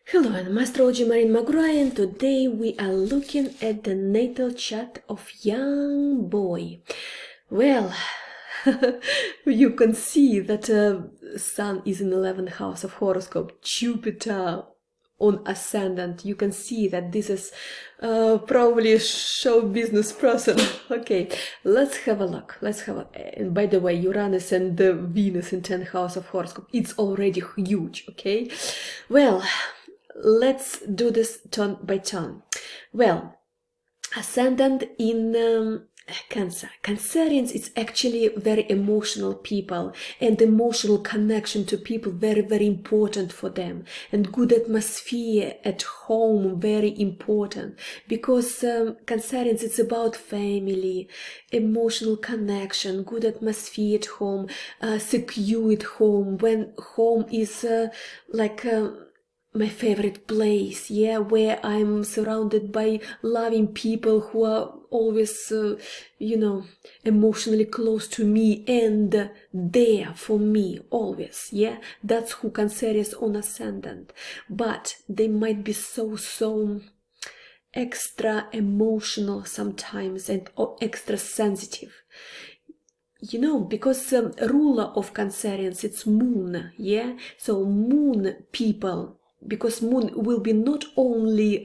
Hello, I'm Astrologer Marina McGrath, and today we are looking at the natal chart of young boy. Well, you can see that Sun is in 11th house of horoscope, Jupiter on ascendant. You can see that this is probably a show business person. Okay, let's have a look. And by the way, Uranus and the Venus in 10th house of horoscope, it's already huge. Okay, well, let's do this turn by turn. Well, ascendant in Cancer. Cancerians, it's actually very emotional people, and emotional connection to people very, very important for them. And good atmosphere at home, very important, because Cancerians, it's about family, emotional connection, good atmosphere at home, secure at home, when home is my favorite place, yeah, where I'm surrounded by loving people who are always, emotionally close to me and there for me always, yeah. That's who Cancerians on ascendant. But they might be so extra emotional sometimes and extra sensitive. Because ruler of Cancerians, it's moon, yeah. So moon people, because moon will be not only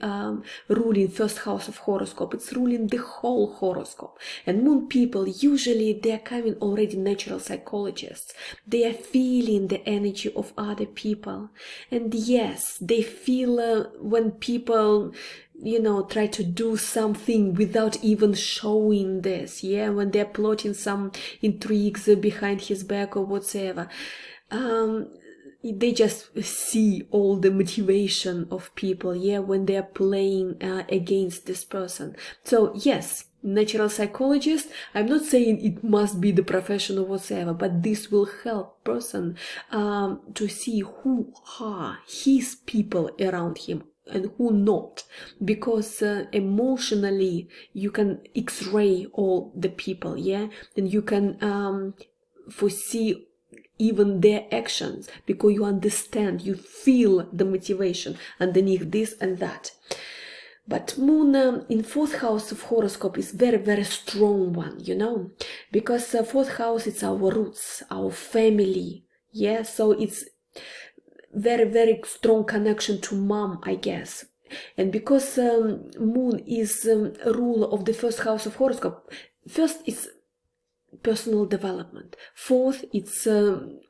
ruling first house of horoscope, it's ruling the whole horoscope. And moon people, usually they're coming already natural psychologists. They are feeling the energy of other people. And yes, they feel when people try to do something without even showing this, yeah, when they're plotting some intrigues behind his back or whatsoever. They just see all the motivation of people, yeah, when they're playing against this person. So yes, natural psychologist, I'm not saying it must be the profession or whatsoever, but this will help person to see who are his people around him and who not, because emotionally you can x-ray all the people, yeah, and you can foresee even their actions, because you understand, you feel the motivation underneath this and that. But moon in 4th house of horoscope is very, very strong one, because 4th house, it's our roots, our family, yeah, so it's very, very strong connection to mom, I guess. And because moon is a ruler of the 1st house of horoscope, first it's personal development, 4th it's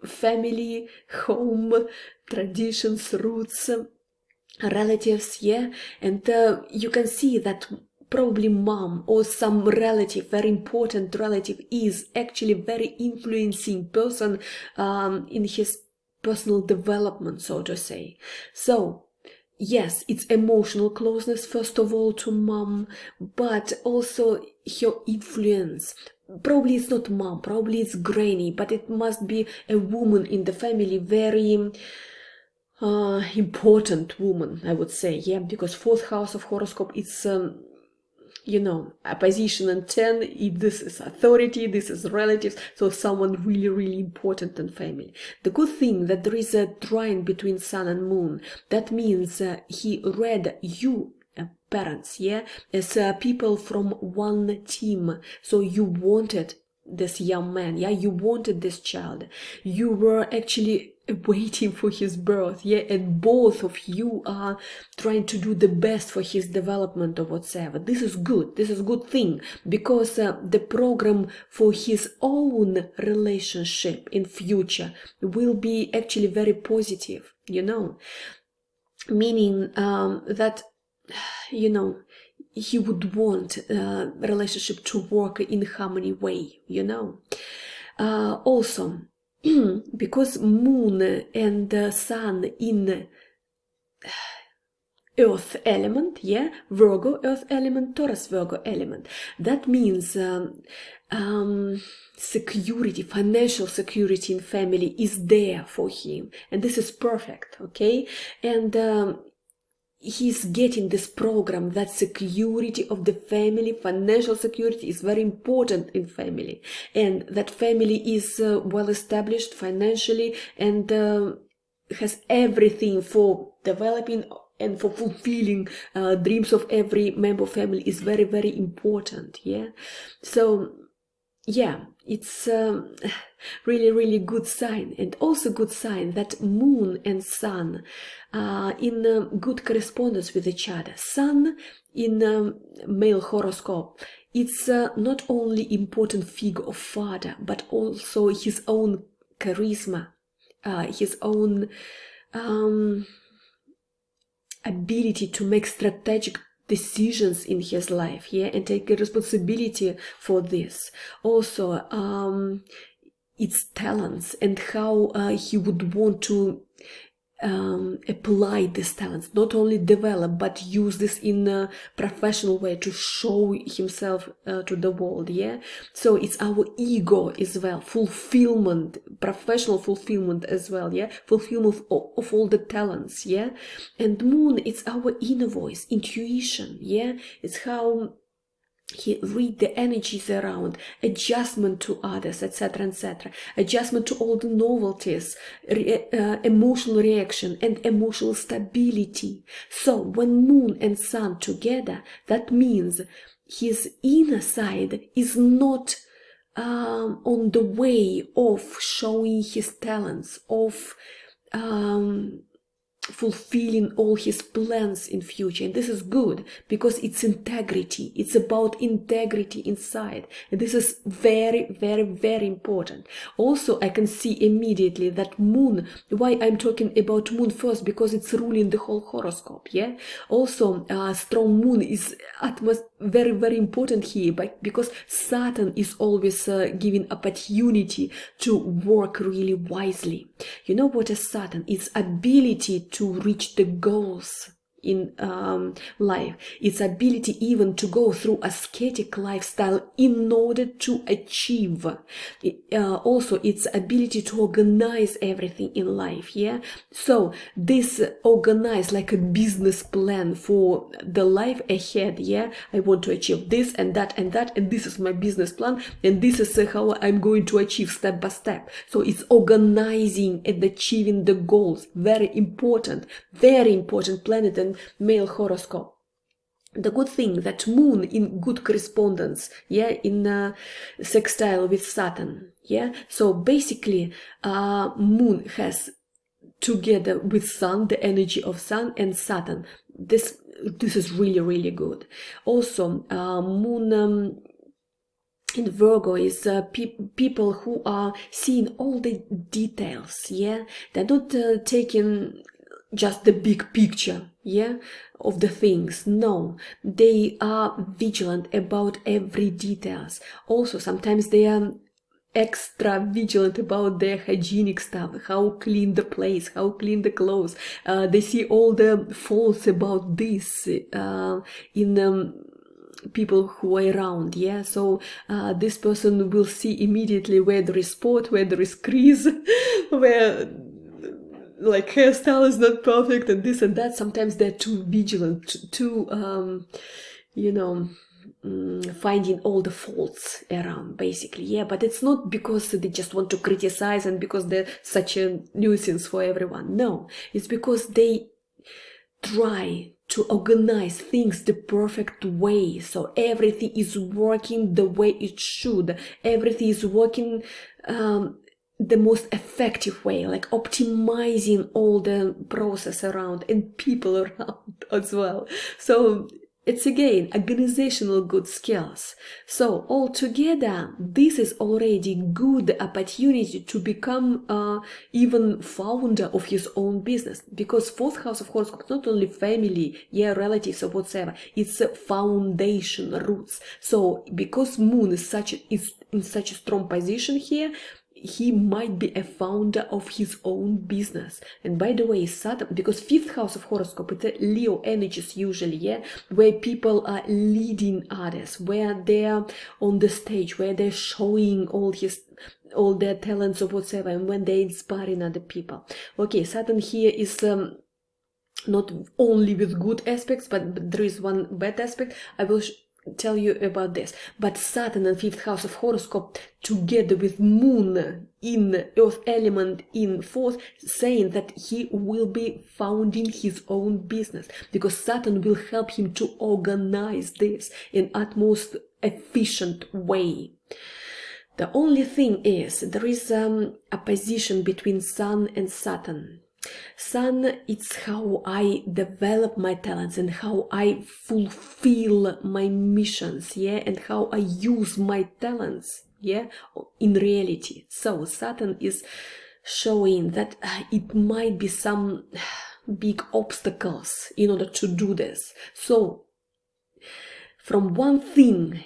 family, home, traditions, roots, relatives, yeah. And you can see that probably mom or some relative, very important relative, is actually very influencing person in his personal development, so to say. So yes, it's emotional closeness first of all to mom, but also her influence. Probably it's not mom, probably it's granny, but it must be a woman in the family, very important woman, I would say, yeah, because 4th house of horoscope, it's a position and 10, this is authority, this is relatives, so someone really, really important in family. The good thing that there is a trine between sun and moon, that means he read you parents, yeah, as people from one team. So you wanted this young man, yeah, you wanted this child, you were actually waiting for his birth, yeah, and both of you are trying to do the best for his development or whatsoever. This is good, this is a good thing, because the program for his own relationship in future will be actually very positive, meaning that he would want relationship to work in harmony way, also because moon and sun in earth element, yeah, Virgo earth element, Taurus Virgo element, that means security, financial security in family is there for him, and this is perfect, okay. And he's getting this program that security of the family, financial security, is very important in family, and that family is well established financially and has everything for developing and for fulfilling dreams of every member of family is very, very important. Yeah, so yeah, it's really, really good sign, and also good sign that moon and sun are in good correspondence with each other. Sun in male horoscope, it's not only important figure of father, but also his own charisma, his own ability to make strategic decisions in his life, yeah, and take responsibility for this. Also, its talents and how he would want to apply these talents, not only develop but use this in a professional way to show himself to the world. Yeah, so it's our ego as well, fulfillment, professional fulfillment as well. Yeah, fulfillment of all the talents. Yeah, and moon, it's our inner voice, intuition. Yeah, it's how he read the energies around, adjustment to others, etc., etc., adjustment to all the novelties, emotional reaction and emotional stability. So when moon and sun together, that means his inner side is not on the way of showing his talents, of fulfilling all his plans in future. And this is good because it's integrity, it's about integrity inside, and this is very, very, very important. Also, I can see immediately that moon, why I'm talking about moon first, because it's ruling the whole horoscope. Yeah, also strong moon is very, very important here, but because Saturn is always giving opportunity to work really wisely. You know what is Saturn? It's ability to reach the goals in life, its ability even to go through ascetic lifestyle in order to achieve also its ability to organize everything in life. Yeah, so this organize like a business plan for the life ahead. Yeah, I want to achieve this and that and that, and this is my business plan, and this is how I'm going to achieve step by step. So it's organizing and achieving the goals. Very important planet and male horoscope. The good thing that moon in good correspondence, yeah, in sextile with Saturn. Yeah, so basically moon has together with sun the energy of sun and Saturn. This is really, really good. Also moon in Virgo is people who are seeing all the details. Yeah, they're not taking just the big picture, yeah, of the things. No, they are vigilant about every details. Also, sometimes they are extra vigilant about their hygienic stuff, how clean the place, how clean the clothes. They see all the faults about this in people who are around. Yeah, so this person will see immediately where there is spot, where there is crease, where like hairstyle is not perfect and this and that. Sometimes they're too vigilant, too finding all the faults around, basically. Yeah, but it's not because they just want to criticize and because they're such a nuisance for everyone. No, it's because they try to organize things the perfect way, so everything is working the way it should, everything is working the most effective way, like optimizing all the process around and people around as well. So it's again organizational good skills. So altogether, this is already good opportunity to become even founder of his own business, because fourth house of horoscope is not only family, yeah, relatives or whatever, it's a foundation, roots. So because moon is in such a strong position here, he might be a founder of his own business. And by the way, Saturn, because fifth house of horoscope, it's a Leo energies usually, yeah, where people are leading others, where they're on the stage, where they're showing all their talents or whatever, and when they're inspiring other people. Okay, Saturn here is not only with good aspects, but there is one bad aspect. I will tell you about this. But Saturn in 5th house of horoscope together with Moon in Earth element in 4th, saying that he will be founding his own business, because Saturn will help him to organize this in utmost efficient way. The only thing is, there is a opposition between Sun and Saturn. Sun, it's how I develop my talents and how I fulfill my missions, yeah, and how I use my talents, yeah, in reality. So Saturn is showing that it might be some big obstacles in order to do this. So from one thing,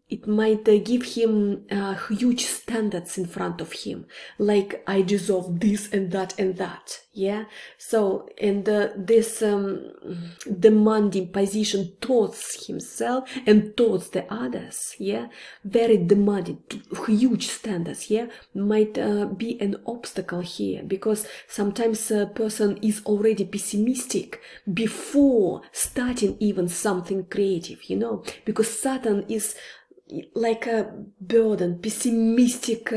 it might give him huge standards in front of him, like I deserve this and that, yeah. So, and this demanding position towards himself and towards the others, yeah, very demanding, huge standards, yeah, might be an obstacle here, because sometimes a person is already pessimistic before starting even something creative, you know, because Saturn is like a burden, pessimistic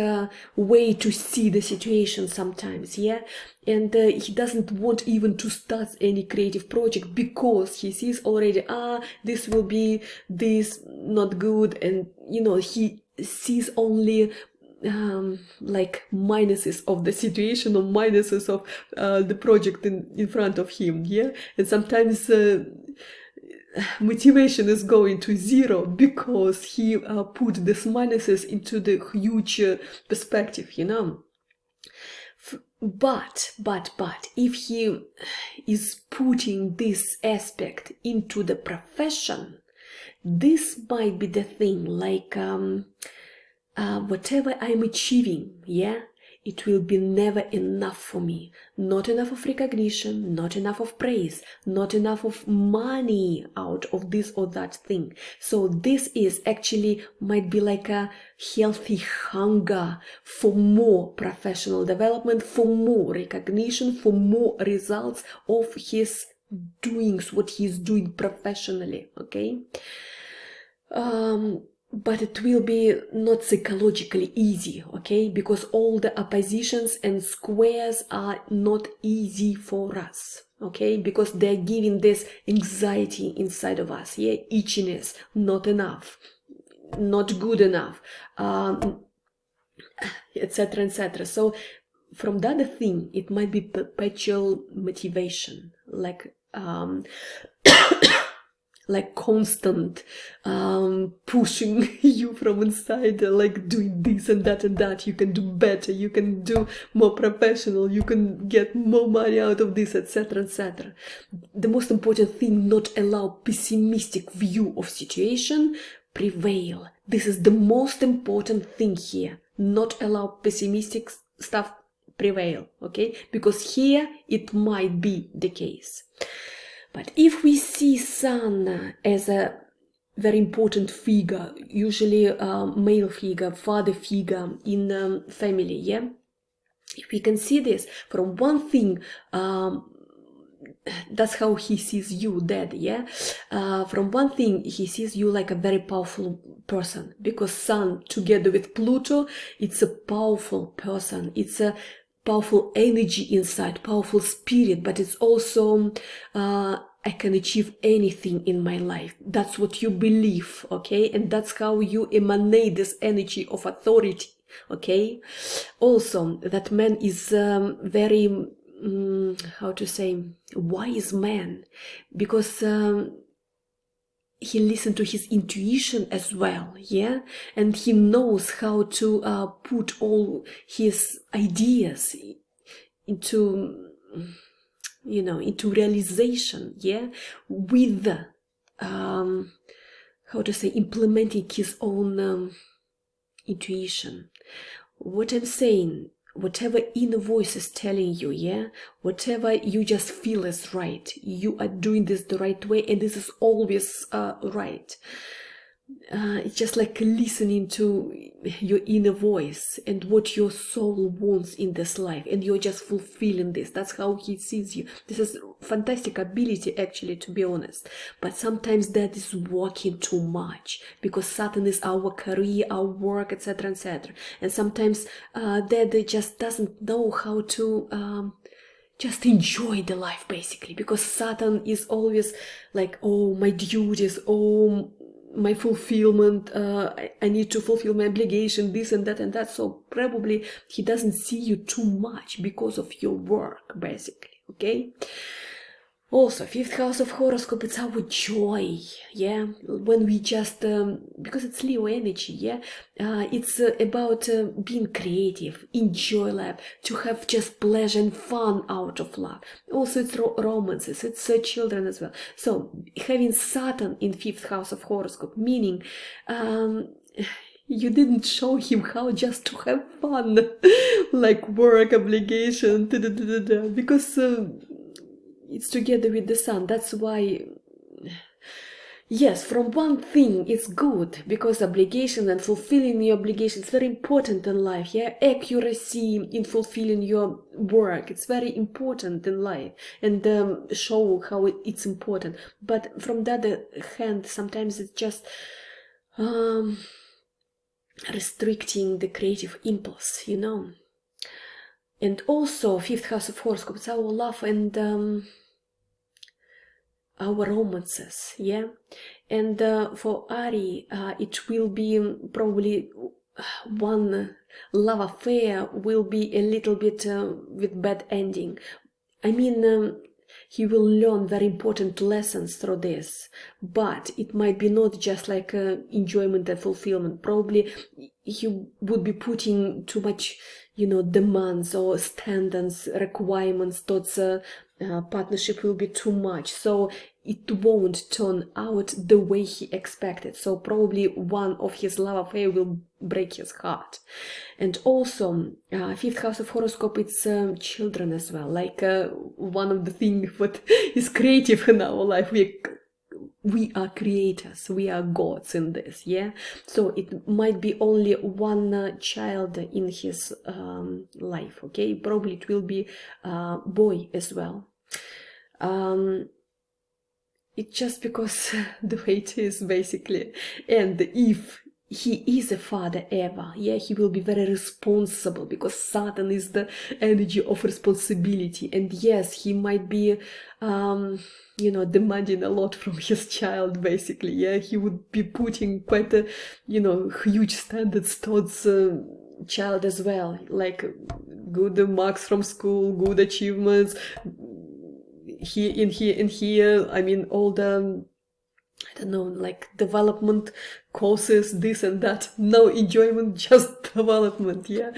way to see the situation sometimes, yeah, and he doesn't want even to start any creative project because he sees already, this will be this not good, and you know, he sees only like minuses of the situation or minuses of the project in front of him, yeah, and sometimes motivation is going to zero because he put these minuses into the huge perspective, you know. But if he is putting this aspect into the profession, this might be the thing, like whatever I'm achieving, yeah, it will be never enough for me. Not enough of recognition, not enough of praise, not enough of money out of this or that thing. So this is actually might be like a healthy hunger for more professional development, for more recognition, for more results of his doings, what he's doing professionally, okay? But it will be not psychologically easy, okay? Because all the oppositions and squares are not easy for us, okay? Because they're giving this anxiety inside of us, yeah? Itchiness, not enough, not good enough, etc., etc. So from the other thing, it might be perpetual motivation, like like constant pushing you from inside, like doing this and that, you can do better, you can do more professional, you can get more money out of this, etc., etc. The most important thing, not allow pessimistic view of situation prevail. This is the most important thing here, not allow pessimistic stuff prevail, okay? Because here it might be the case. But if we see Sun as a very important figure, usually a male figure, father figure in family, yeah? If we can see this, from one thing, that's how he sees you, Dad, yeah? From one thing, he sees you like a very powerful person, because Sun together with Pluto, it's a powerful person, it's a powerful energy inside, powerful spirit, but it's also I can achieve anything in my life. That's what you believe, okay? And that's how you emanate this energy of authority, okay? Also, that man is very, how to say, wise man, because he listened to his intuition as well, yeah, and he knows how to put all his ideas into, you know, into realization, yeah, with how to say, implementing his own intuition. What I'm saying, whatever inner voice is telling you, yeah, whatever you just feel is right, you are doing this the right way, and this is always right. it's just like listening to your inner voice and what your soul wants in this life, and you're just fulfilling this. That's how he sees you. This is fantastic ability, actually, to be honest. But sometimes that is working too much, because Saturn is our career, our work, etc., etc. And sometimes that just doesn't know how to just enjoy the life, basically, because Saturn is always like, oh, my duties, oh, my fulfillment, I need to fulfill my obligation, this and that and that. So probably he doesn't see you too much because of your work, basically. Okay. Also, fifth house of horoscope, it's our joy, yeah, when we just, because it's Leo energy, yeah, it's about being creative, enjoy life, to have just pleasure and fun out of love. Also, it's romances, it's children as well. So, having Saturn in fifth house of horoscope, meaning, you didn't show him how just to have fun, like work, obligation, because it's together with the sun. That's why, yes, from one thing it's good, because obligation and fulfilling your obligation is very important in life. Yeah, accuracy in fulfilling your work, it's very important in life, and show how it's important. But from the other hand, sometimes it's just restricting the creative impulse, you know. And also, fifth house of horoscope, it's our love and our romances, yeah. And for Ari, it will be probably one love affair will be a little bit with bad ending. I mean, he will learn very important lessons through this, but it might be not just like enjoyment and fulfillment. Probably he would be putting too much, you know, demands or standards, requirements towards partnership will be too much. So it won't turn out the way he expected. So probably one of his love affair will break his heart. And also, fifth house of horoscope, it's children as well. Like one of the things what is creative in our life. We are creators, we are gods in this, yeah. So it might be only one child in his life, okay. Probably it will be boy as well. It's just because the way it is, basically. And if he is a father ever, yeah, he will be very responsible, because Saturn is the energy of responsibility. And yes, he might be you know, demanding a lot from his child, basically. Yeah, he would be putting quite a, you know, huge standards towards child as well, like good marks from school, good achievements, here, I mean, all the, I don't know, like development courses, this and that. No enjoyment, just development, yeah.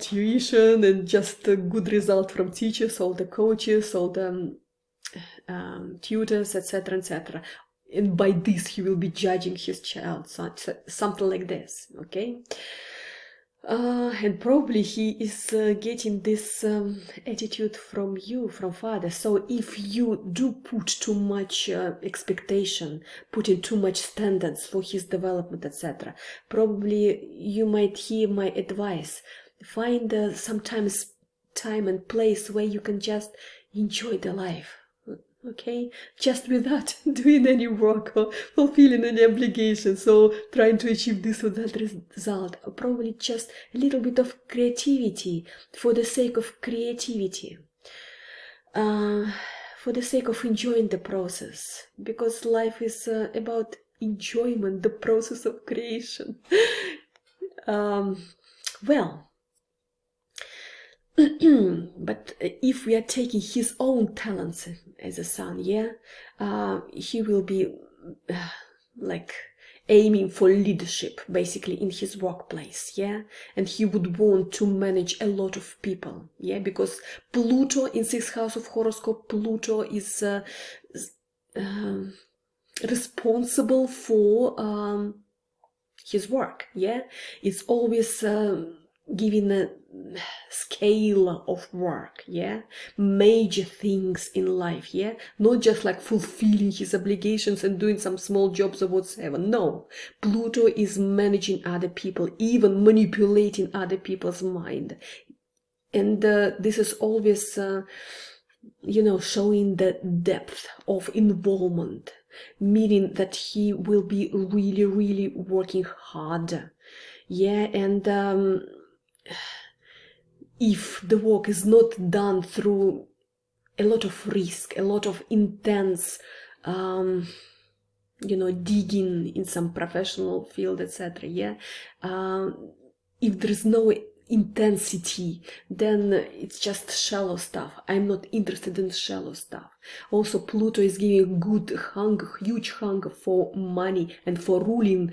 Tuition and just a good result from teachers, all the coaches, all the tutors, etc., etc. And by this, he will be judging his child, something like this, okay? And probably he is getting this attitude from you, from father. So if you do put too much expectation, put in too much standards for his development, etc., probably you might hear my advice. Find sometimes time and place where you can just enjoy the life. Okay, just without doing any work or fulfilling any obligation, so trying to achieve this or that result. Probably just a little bit of creativity for the sake of creativity, for the sake of enjoying the process, because life is about enjoyment, the process of creation. Well, but if we are taking his own talents as a son, yeah, he will be like aiming for leadership, basically, in his workplace, yeah, and he would want to manage a lot of people, yeah, because Pluto in sixth house of horoscope, Pluto is responsible for his work, yeah. It's always giving scale of work, yeah, major things in life, yeah, not just like fulfilling his obligations and doing some small jobs or whatsoever. No, Pluto is managing other people, even manipulating other people's mind, and this is always showing the depth of involvement, meaning that he will be really, really working hard, yeah, and if the work is not done through a lot of risk, a lot of intense, digging in some professional field, etc., yeah, if there is no intensity, then it's just shallow stuff. I'm not interested in shallow stuff. Also, Pluto is giving huge hunger for money and for ruling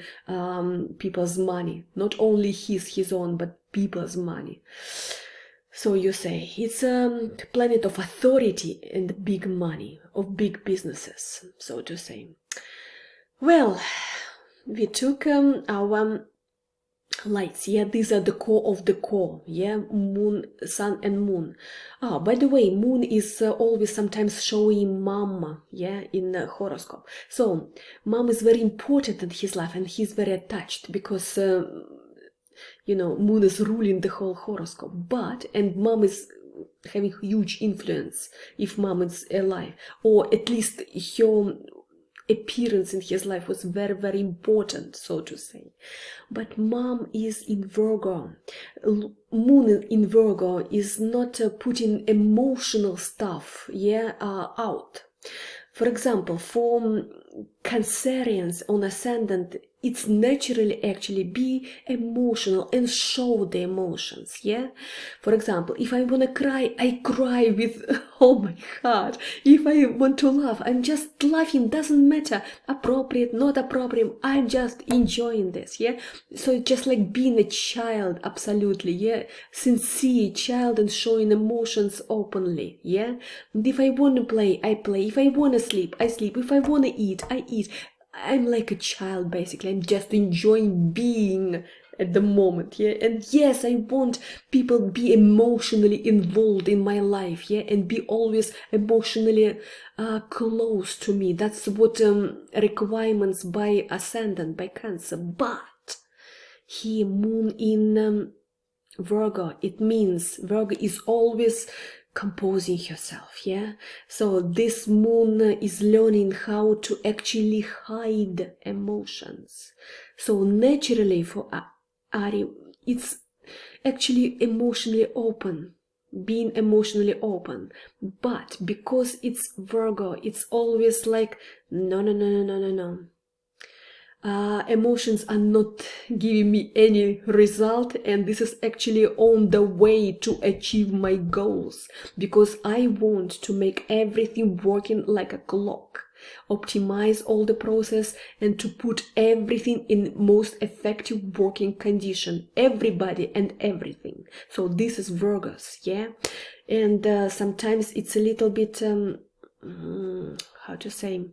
people's money, not only his own, but people's money. So you say it's a planet of authority and big money, of big businesses, so to say. Well, we took our lights, yeah, these are the core of the core, yeah, moon, sun and moon. By the way, moon is always sometimes showing mom, yeah, in the horoscope. So mom is very important in his life and he's very attached because moon is ruling the whole horoscope, and mom is having huge influence if mom is alive, or at least her appearance in his life was very, very important, so to say. But mom is in Virgo. Moon in Virgo is not putting emotional stuff, yeah, out. For example, for Cancerians on ascendant, it's naturally actually be emotional and show the emotions, yeah? For example, if I want to cry, I cry with all my heart. If I want to laugh, I'm just laughing, doesn't matter, appropriate, not appropriate, I'm just enjoying this, yeah? So it's just like being a child, absolutely, yeah? Sincere child and showing emotions openly, yeah? And if I want to play, I play. If I want to sleep, I sleep. If I want to eat, I eat. I'm like a child, basically. I'm just enjoying being at the moment, yeah. And yes, I want people be emotionally involved in my life, yeah, and be always emotionally close to me. That's what requirements by ascendant, by Cancer. But here, moon in Virgo, it means Virgo is always composing herself, yeah. So this moon is learning how to actually hide emotions. So naturally for Ari, it's actually emotionally open, being emotionally open. But because it's Virgo, it's always like no. Emotions are not giving me any result, and this is actually on the way to achieve my goals, because I want to make everything working like a clock, optimize all the process, and to put everything in most effective working condition, everybody and everything. So this is Virgos, yeah. And sometimes it's a little bit how to say,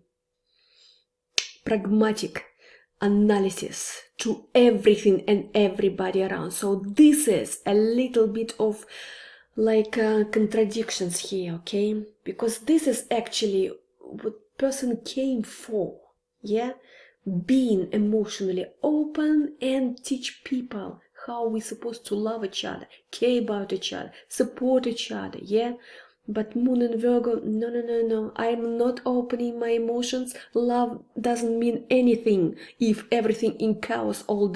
pragmatic analysis to everything and everybody around. So this is a little bit of like contradictions here, okay? Because this is actually what person came for, yeah? Being emotionally open and teach people how we're supposed to love each other, care about each other, support each other, yeah? But moon in Virgo, no, I'm not opening my emotions. Love doesn't mean anything if everything in chaos all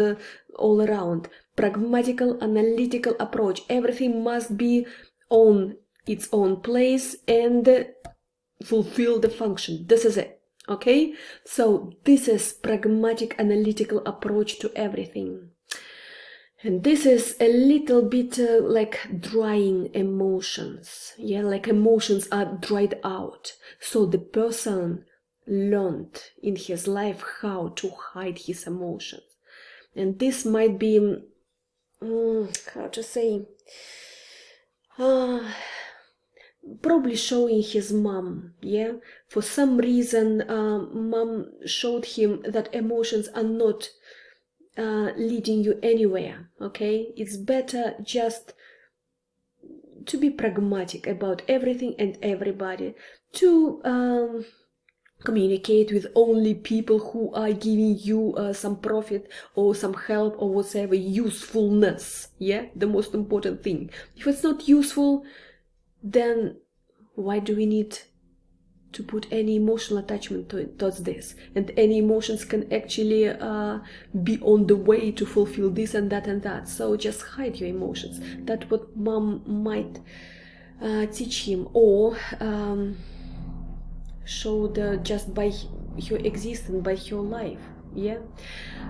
around. Pragmatical, analytical approach. Everything must be on its own place and fulfill the function. This is it, okay? So this is pragmatic, analytical approach to everything. And this is a little bit like drying emotions, yeah, like emotions are dried out. So the person learned in his life how to hide his emotions. And this might be, how to say, probably showing his mom, yeah. For some reason, mom showed him that emotions are not leading you anywhere, okay? It's better just to be pragmatic about everything and everybody, to communicate with only people who are giving you some profit or some help or whatever, usefulness, yeah, the most important thing. If it's not useful, then why do we need to put any emotional attachment towards this? And any emotions can actually be on the way to fulfill this and that and that. So just hide your emotions. That's what mom might teach him, or show just by your existence, by your life, yeah.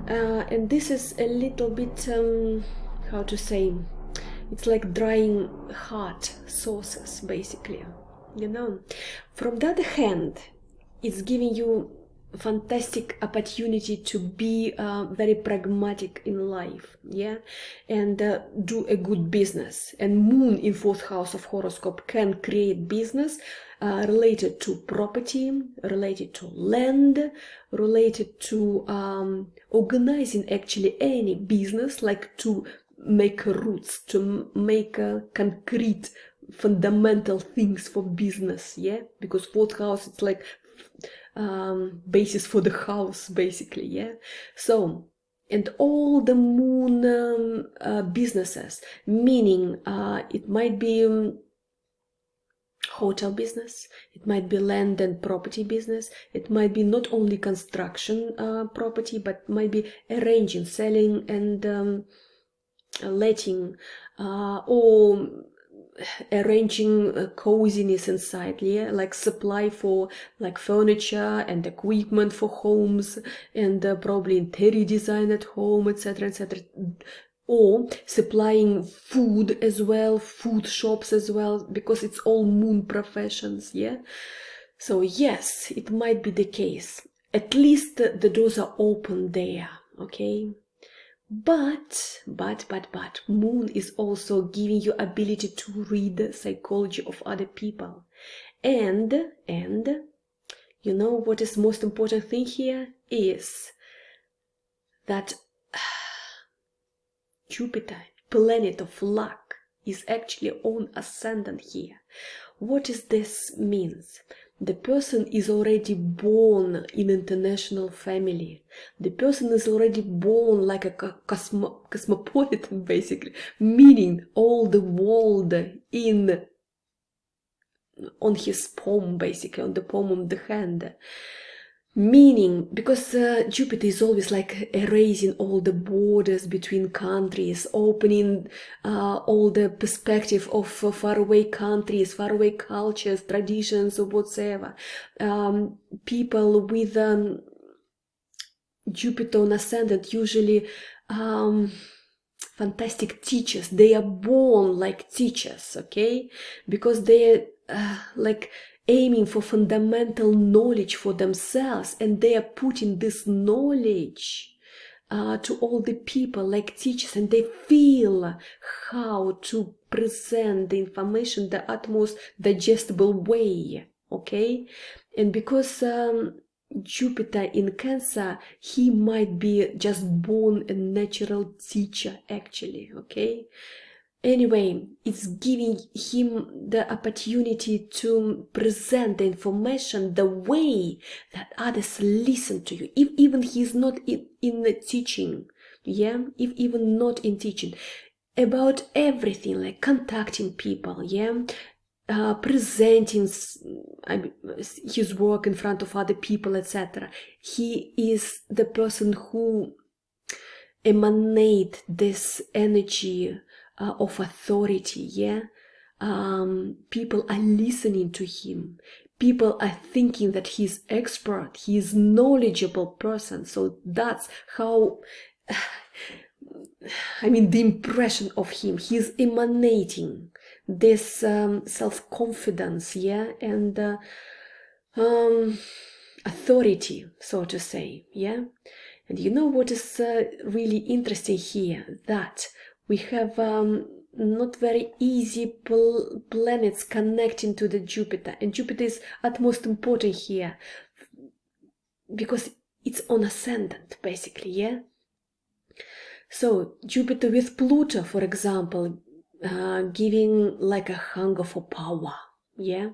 And this is a little bit how to say, it's like drying hot sauces basically, you know. From the other hand, it's giving you fantastic opportunity to be very pragmatic in life, yeah, and do a good business. And moon in 4th house of horoscope can create business related to property, related to land, related to organizing actually any business, like to make roots, to make concrete fundamental things for business, yeah, because 4th house, it's like basis for the house basically, yeah. So, and all the moon businesses, meaning it might be hotel business, it might be land and property business, it might be not only construction property, but might be arranging, selling and letting, or arranging coziness inside, yeah, like supply for like furniture and equipment for homes, and probably interior design at home, etc., etc., or supplying food as well, food shops as well, because it's all moon professions, yeah. So yes, it might be the case. At least the doors are open there, okay. But moon is also giving you ability to read the psychology of other people. And you know what is most important thing here is that Jupiter, planet of luck, is actually on ascendant here. What does this means? The person is already born in international family. The person is already born like a cosmopolitan, basically, meaning all the world on his palm, basically, on the palm of the hand. Meaning, because Jupiter is always like erasing all the borders between countries, opening all the perspective of faraway countries, faraway cultures, traditions, or whatsoever. People with Jupiter on ascendant usually fantastic teachers. They are born like teachers, okay? Because they are like aiming for fundamental knowledge for themselves, and they are putting this knowledge to all the people like teachers, and they feel how to present the information the utmost digestible way, okay? And because Jupiter in Cancer, he might be just born a natural teacher actually, okay? Anyway, it's giving him the opportunity to present the information the way that others listen to you. If even he's not in the teaching, yeah, if even not in teaching, about everything, like contacting people, yeah, presenting his work in front of other people, etc. He is the person who emanates this energy of authority, yeah. People are listening to him. People are thinking that he's expert, he's knowledgeable person. So that's how, I mean, the impression of him, he's emanating this self-confidence, yeah, and authority, so to say, yeah. And you know what is really interesting here? That we have not very easy planets connecting to the Jupiter, and Jupiter is utmost important here because it's on ascendant, basically, yeah. So Jupiter with Pluto, for example, giving like a hunger for power, yeah.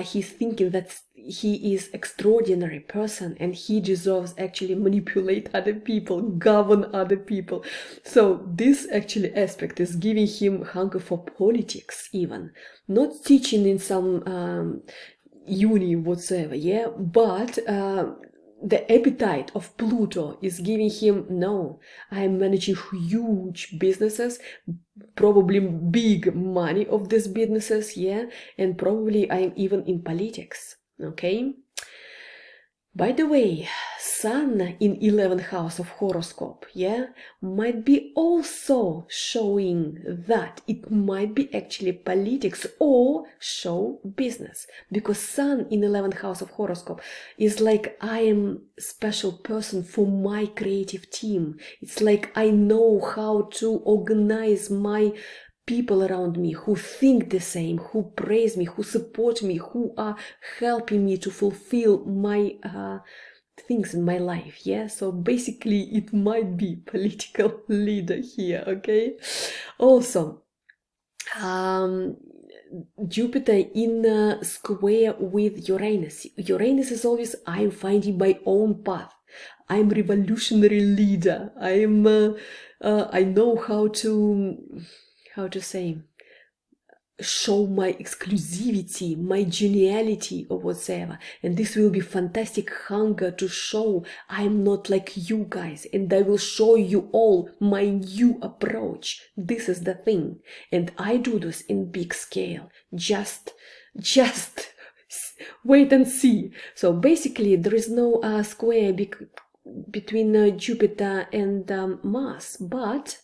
He's thinking that he is extraordinary person and he deserves actually manipulate other people, govern other people. So this actually aspect is giving him hunger for politics, even not teaching in some uni whatsoever, yeah, but the appetite of Pluto is giving him, no, I'm managing huge businesses, probably big money of these businesses, yeah, and probably I'm even in politics, okay? By the way, Sun in 11th house of horoscope, yeah, might be also showing that it might be actually politics or show business, because Sun in 11th house of horoscope is like, I am special person for my creative team. It's like I know how to organize my people around me who think the same, who praise me, who support me, who are helping me to fulfill my things in my life, yeah. So basically it might be political leader here, okay. Also Jupiter in square with Uranus. Uranus is always, I'm finding my own path, I'm revolutionary leader, I'm I know how to say, show my exclusivity, my geniality or whatsoever, and this will be fantastic hunger to show I'm not like you guys, and I will show you all my new approach. This is the thing, and I do this in big scale. Just wait and see. So basically there is no square between Jupiter and Mars, but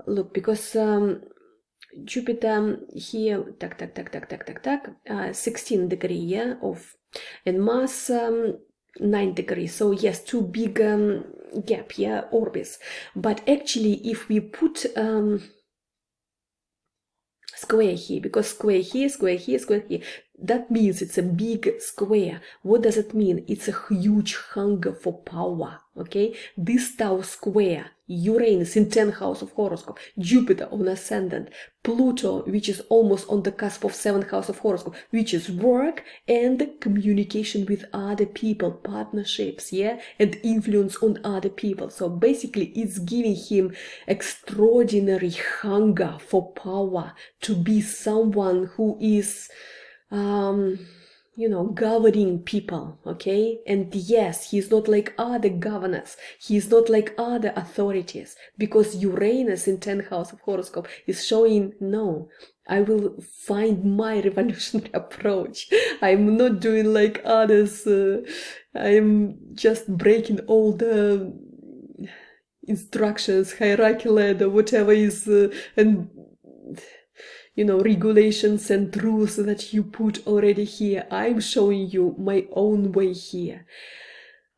look, because Jupiter here, 16 degree, yeah, of, and Mars 9 degrees. So yes, two big gap, yeah, orbits. But actually, if we put square here, because square here, square here, square here, that means it's a big square. What does it mean? It's a huge hunger for power, okay? This Tau square, Uranus in 10th house of horoscope, Jupiter on ascendant, Pluto, which is almost on the cusp of 7th house of horoscope, which is work and communication with other people, partnerships, yeah, and influence on other people. So basically it's giving him extraordinary hunger for power, to be someone who is governing people, okay? And yes, he's not like other governors, he's not like other authorities, because Uranus in 10th house of horoscope is showing, no, I will find my revolutionary approach. I'm not doing like others. I'm just breaking all the instructions, hierarchy ladder, whatever is, and regulations and rules that you put already here. I'm showing you my own way here.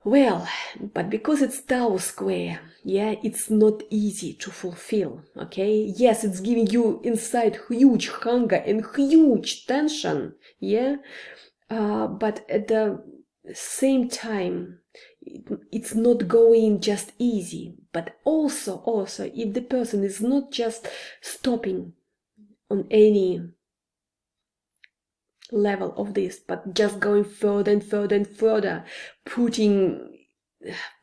Well, but because it's Tau square, yeah, it's not easy to fulfill, okay? Yes, it's giving you inside huge hunger and huge tension, yeah? But at the same time, it's not going just easy. But also, if the person is not just stopping on any level of this, but just going further and further and further, putting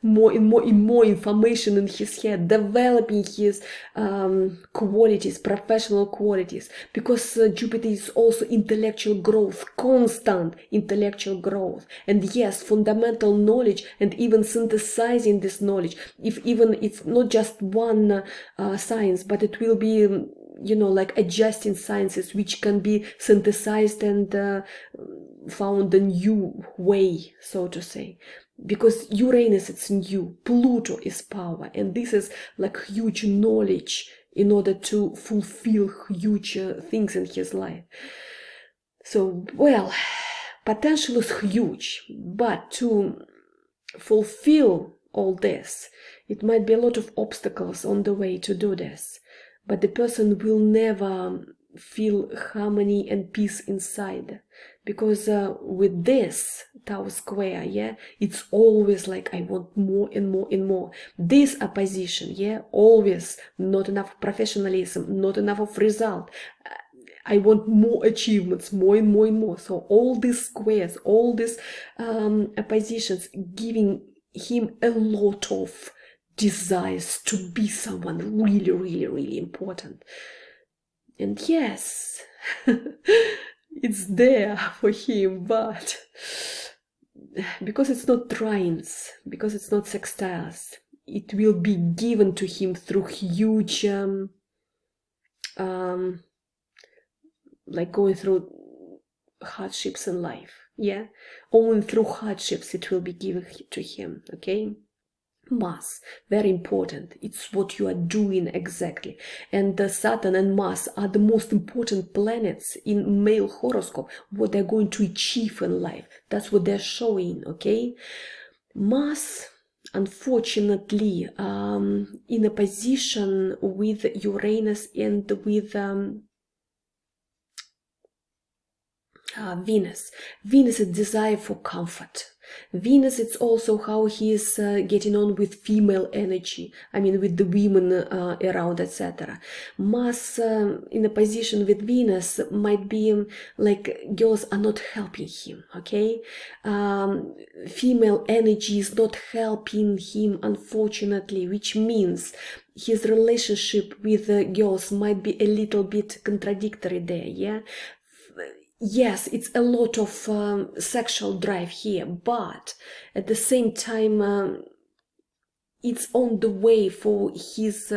more and more information in his head, developing his qualities, professional qualities, because Jupiter is also intellectual growth, constant intellectual growth, and yes, fundamental knowledge, and even synthesizing this knowledge, if even it's not just one science, but it will be like adjusting sciences which can be synthesized and found a new way, so to say. Because Uranus, it's new, Pluto is power, and this is like huge knowledge in order to fulfill huge things in his life. So, well, potential is huge, but to fulfill all this, it might be a lot of obstacles on the way to do this. But the person will never feel harmony and peace inside, because with this Tau square, yeah, it's always like I want more and more and more. This opposition, yeah, always not enough professionalism, not enough of result. I want more achievements, more and more and more. So all these squares, all these oppositions, giving him a lot of desires to be someone really, really, really important. And yes, it's there for him, but because it's not trines, because it's not sextiles, it will be given to him through huge, like going through hardships in life. Yeah, only through hardships it will be given to him. Okay. Mars, very important. It's what you are doing exactly. And Saturn and Mars are the most important planets in male horoscope, what they're going to achieve in life. That's what they're showing, okay? Mars, unfortunately, in a position with Uranus and with Venus. Venus is desire for comfort. Venus, it's also how he is getting on with female energy, I mean with the women around, etc. Mars in a position with Venus might be like girls are not helping him, okay? Female energy is not helping him, unfortunately, which means his relationship with girls might be a little bit contradictory there, yeah? Yes, it's a lot of sexual drive here, but at the same time, it's on the way for his,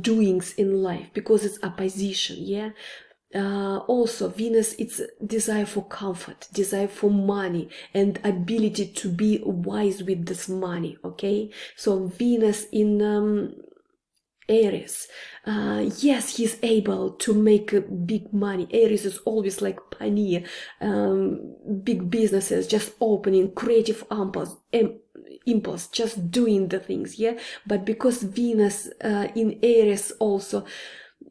doings in life, because it's opposition, yeah? Also, Venus, it's desire for comfort, desire for money, and ability to be wise with this money, okay? So Venus in Aries, yes, he's able to make big money. Aries is always like pioneer, big businesses, just opening, creative impulse, just doing the things, yeah. But because Venus in Aries also,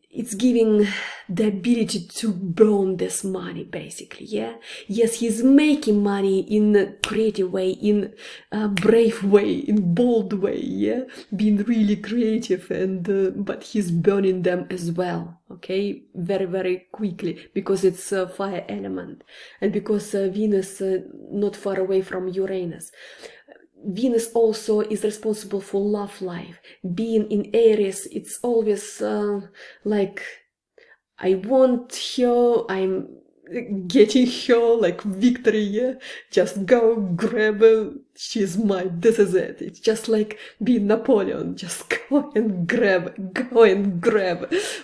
it's giving the ability to burn this money, basically, yeah. Yes, he's making money in a creative way, in a brave way, in bold way, yeah, being really creative, and but he's burning them as well, okay, very, very quickly, because it's a fire element, and because Venus not far away from Uranus. Venus also is responsible for love life. Being in Aries, it's always like, I want her, I'm getting her, like victory, yeah? Just go grab her, she's mine, this is it. It's just like being Napoleon, just go and grab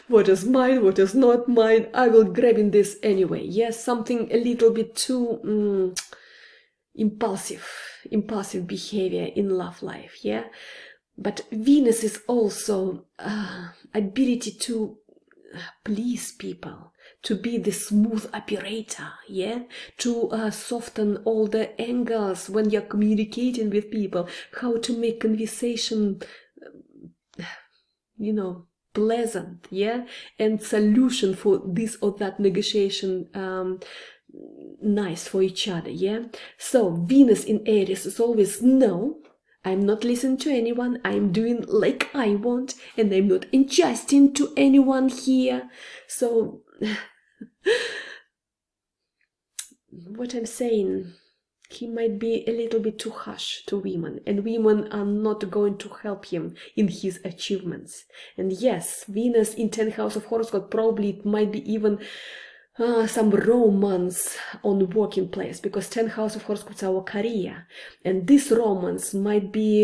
what is mine, what is not mine, I will grab in this anyway. Yes, something a little bit too impulsive behavior in love life, yeah. But Venus is also ability to please people, to be the smooth operator, yeah, to soften all the angles when you're communicating with people, how to make conversation pleasant, yeah, and solution for this or that negotiation nice for each other, yeah. So Venus in Aries is always, no, I'm not listening to anyone, I'm doing like I want, and I'm not adjusting to anyone here. So what I'm saying, he might be a little bit too harsh to women, and women are not going to help him in his achievements. And yes, Venus in 10th house of horoscope, probably it might be even some romance on working place, because 10th house of horoscope is our career, and this romance might be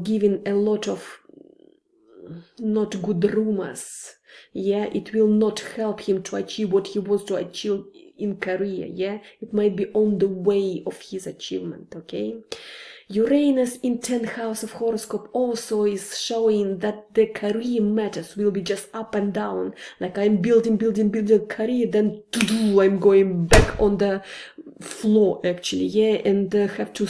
giving a lot of not good rumors, yeah. It will not help him to achieve what he wants to achieve in career, yeah. It might be on the way of his achievement, okay. Uranus in 10th house of horoscope also is showing that the career matters will be just up and down, like I'm building career, then I'm going back on the floor, actually, yeah, and have to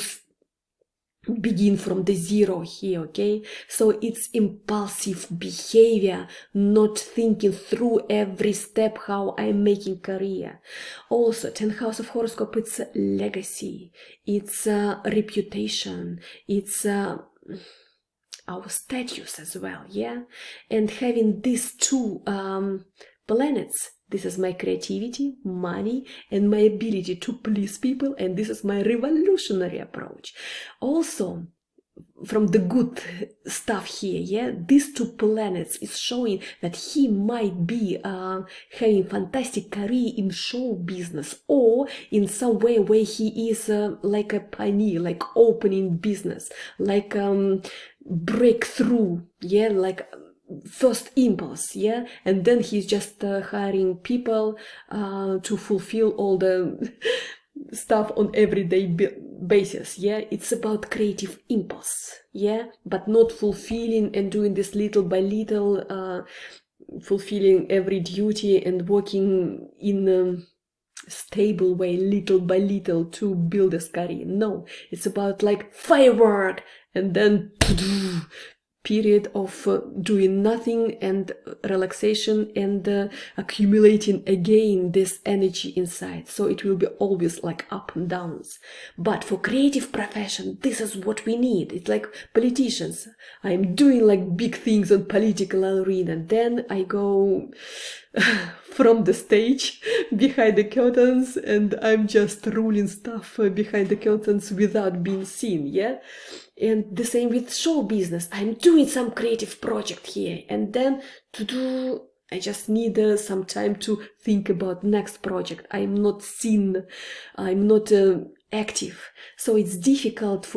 begin from the zero here, okay? So it's impulsive behavior, not thinking through every step how I'm making career. Also, 10th house of horoscope, it's legacy, it's reputation, it's our status as well, yeah? And having these two planets, this is my creativity, money, and my ability to please people, and this is my revolutionary approach. Also, from the good stuff here, yeah, these two planets is showing that he might be having fantastic career in show business, or in some way where he is like a pioneer, like opening business, like breakthrough, yeah, like first impulse, yeah, and then he's just hiring people to fulfill all the stuff on everyday basis, yeah. It's about creative impulse, yeah, but not fulfilling and doing this little by little, fulfilling every duty and working in a stable way, little by little, to build a career. No, it's about like firework and then period of doing nothing and relaxation and accumulating again this energy inside. So it will be always like up and downs. But for creative profession, this is what we need. It's like politicians. I'm doing like big things on political arena. Then I go from the stage behind the curtains and I'm just ruling stuff behind the curtains without being seen, yeah? And the same with show business. I'm doing some creative project here, and then I just need some time to think about next project. I'm not seen, I'm not active. So it's difficult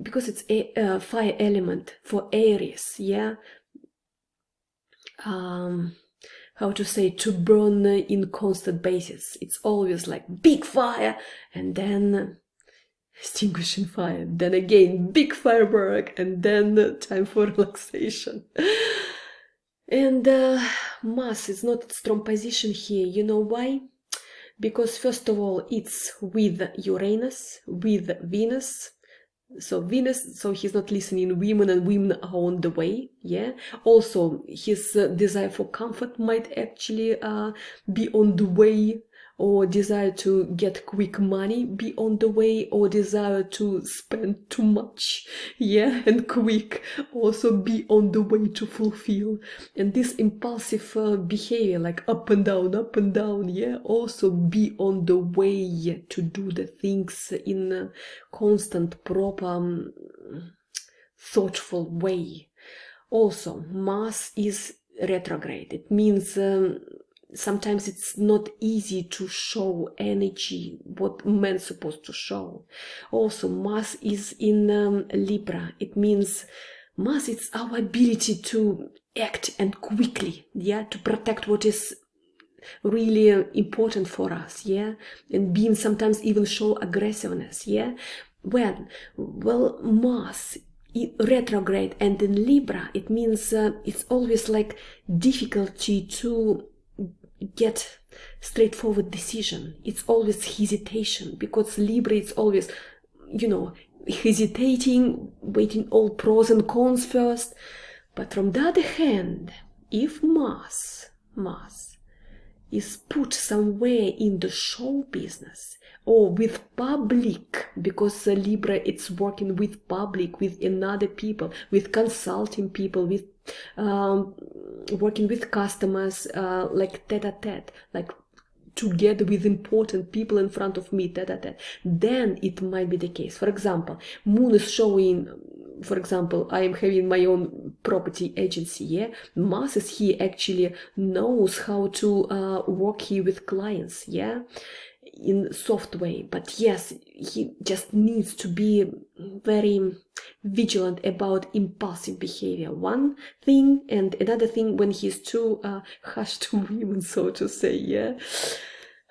because it's a fire element for Aries, yeah? How to say, to burn in constant basis. It's always like big fire and then extinguishing fire, then again big firework, and then time for relaxation. And Mars is not a strong position here. You know why? Because first of all, it's with Uranus, with Venus. So Venus, so he's not listening women, and women are on the way, yeah. Also, his desire for comfort might actually be on the way, or desire to get quick money be on the way, or desire to spend too much, yeah, and quick also be on the way to fulfill. And this impulsive behavior, like up and down, yeah, also be on the way to do the things in a constant, proper, thoughtful way. Also, Mars is retrograde. It means sometimes it's not easy to show energy, what man's supposed to show. Also, Mars is in Libra. It means Mars, it's our ability to act and quickly, yeah, to protect what is really important for us, yeah, and being sometimes even show aggressiveness, yeah. Well, Mars retrograde and in Libra, it means it's always like difficulty to get straightforward decision. It's always hesitation, because Libra, it's always, you know, hesitating, weighing all pros and cons first. But from the other hand, if Mars is put somewhere in the show business or with public, because Libra, it's working with public, with another people, with consulting people, with working with customers, like tete-a-tete, like together with important people in front of me, tete-a-tete, then it might be the case. For example, Moon is showing, for example, I am having my own property agency, yeah. Mars is here actually knows how to work here with clients, yeah, in soft way. But yes, he just needs to be very vigilant about impulsive behavior, one thing, and another thing when he's too harsh to women, so to say, yeah.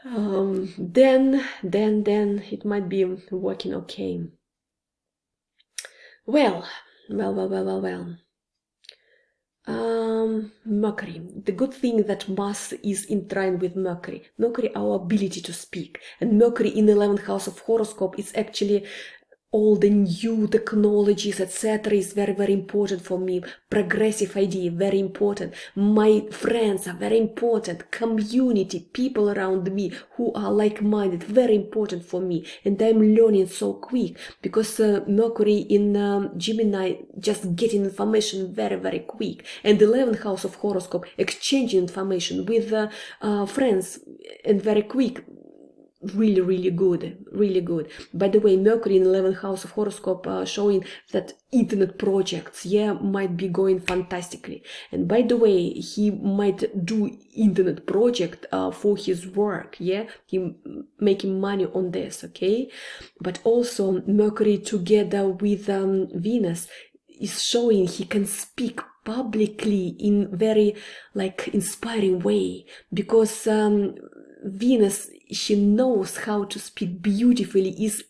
Then it might be working okay. Well. Mercury. The good thing that Mars is in trine with Mercury. Mercury, our ability to speak. And Mercury in 11th house of horoscope is actually all the new technologies, etc. is very, very important for me. Progressive idea, very important. My friends are very important. Community, people around me who are like-minded, very important for me. And I'm learning so quick because Mercury in Gemini just getting information very, very quick. And the 11th house of horoscope, exchanging information with friends and very quick. Really, really good, really good. By the way, Mercury in 11th house of horoscope showing that internet projects, yeah, might be going fantastically. And by the way, he might do internet project for his work, yeah, he making money on this, okay? But also Mercury together with Venus is showing he can speak publicly in very like inspiring way, because Venus, she knows how to speak beautifully if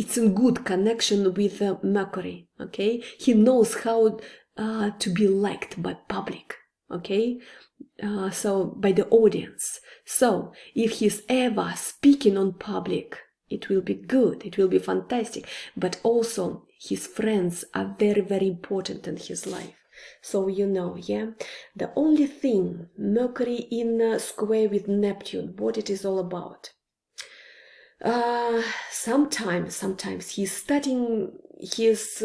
it's in good connection with Mercury, okay? He knows how to be liked by public, okay? So by the audience. So if he's ever speaking on public, it will be good, it will be fantastic. But also his friends are very, very important in his life. So you know, yeah, the only thing, Mercury in square with Neptune, what it is all about. Sometimes he's starting his,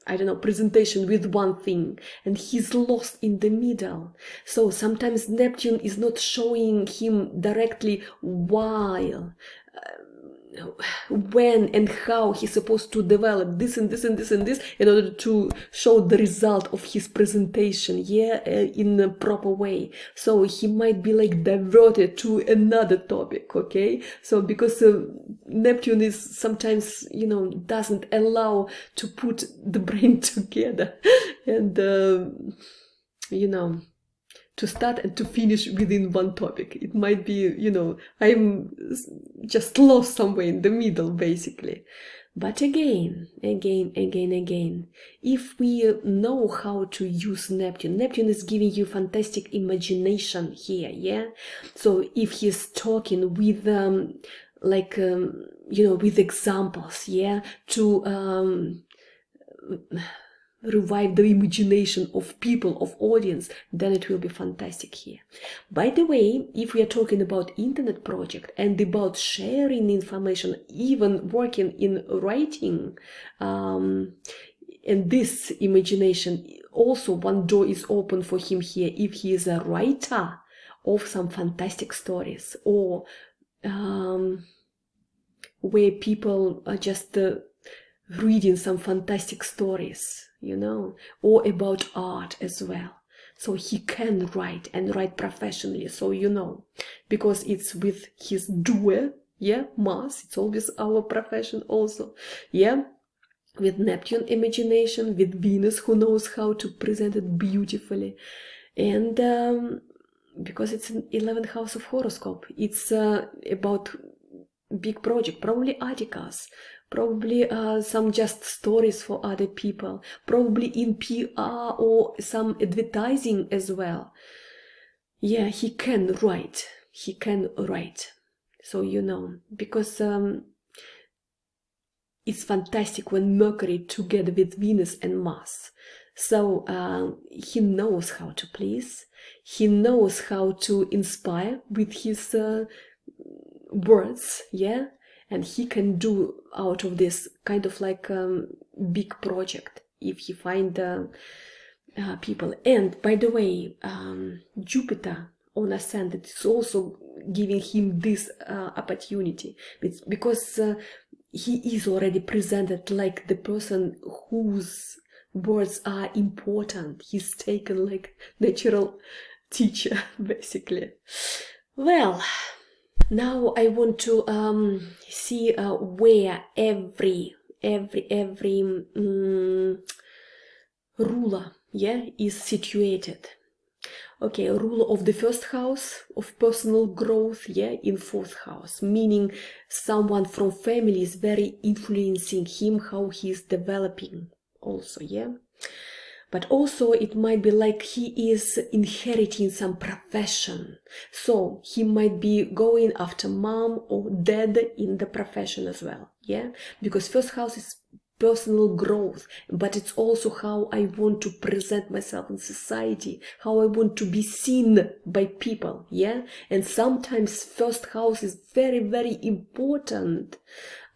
I don't know, presentation with one thing and he's lost in the middle. So sometimes Neptune is not showing him directly while when and how he's supposed to develop this and this and this and this in order to show the result of his presentation, yeah, in a proper way. So he might be like diverted to another topic, okay? So because Neptune is sometimes, you know, doesn't allow to put the brain together and you know, to start and to finish within one topic. It might be, you know, I'm just lost somewhere in the middle, basically. But again, if we know how to use Neptune is giving you fantastic imagination here, yeah? So if he's talking with, you know, with examples, yeah, to revive the imagination of people, of audience, then it will be fantastic here. By the way, if we are talking about internet project and about sharing information, even working in writing, and this imagination, also one door is open for him here if he is a writer of some fantastic stories, or where people are just reading some fantastic stories, you know, or about art as well. So he can write and write professionally, so you know, because it's with his doer, yeah, Mars, it's always our profession also, yeah, with Neptune imagination, with Venus who knows how to present it beautifully, and because it's an 11th house of horoscope, it's about big project, probably articles, probably some just stories for other people, probably in PR or some advertising as well. Yeah, he can write, so you know, because it's fantastic when Mercury together with Venus and Mars. So he knows how to please, he knows how to inspire with his words, yeah, and he can do out of this kind of like big project if he find people. And by the way, Jupiter on ascendant is also giving him this opportunity. It's because he is already presented like the person whose words are important. He's taken like natural teacher, basically. Well, now I want to see where every ruler, yeah, is situated. Okay, ruler of the first house of personal growth, yeah, in 4th house, meaning someone from family is very influencing him, how he is developing also, yeah. But also it might be like he is inheriting some profession. So he might be going after mom or dad in the profession as well. Yeah, because first house is personal growth, but it's also how I want to present myself in society, how I want to be seen by people. Yeah, and sometimes first house is very, very important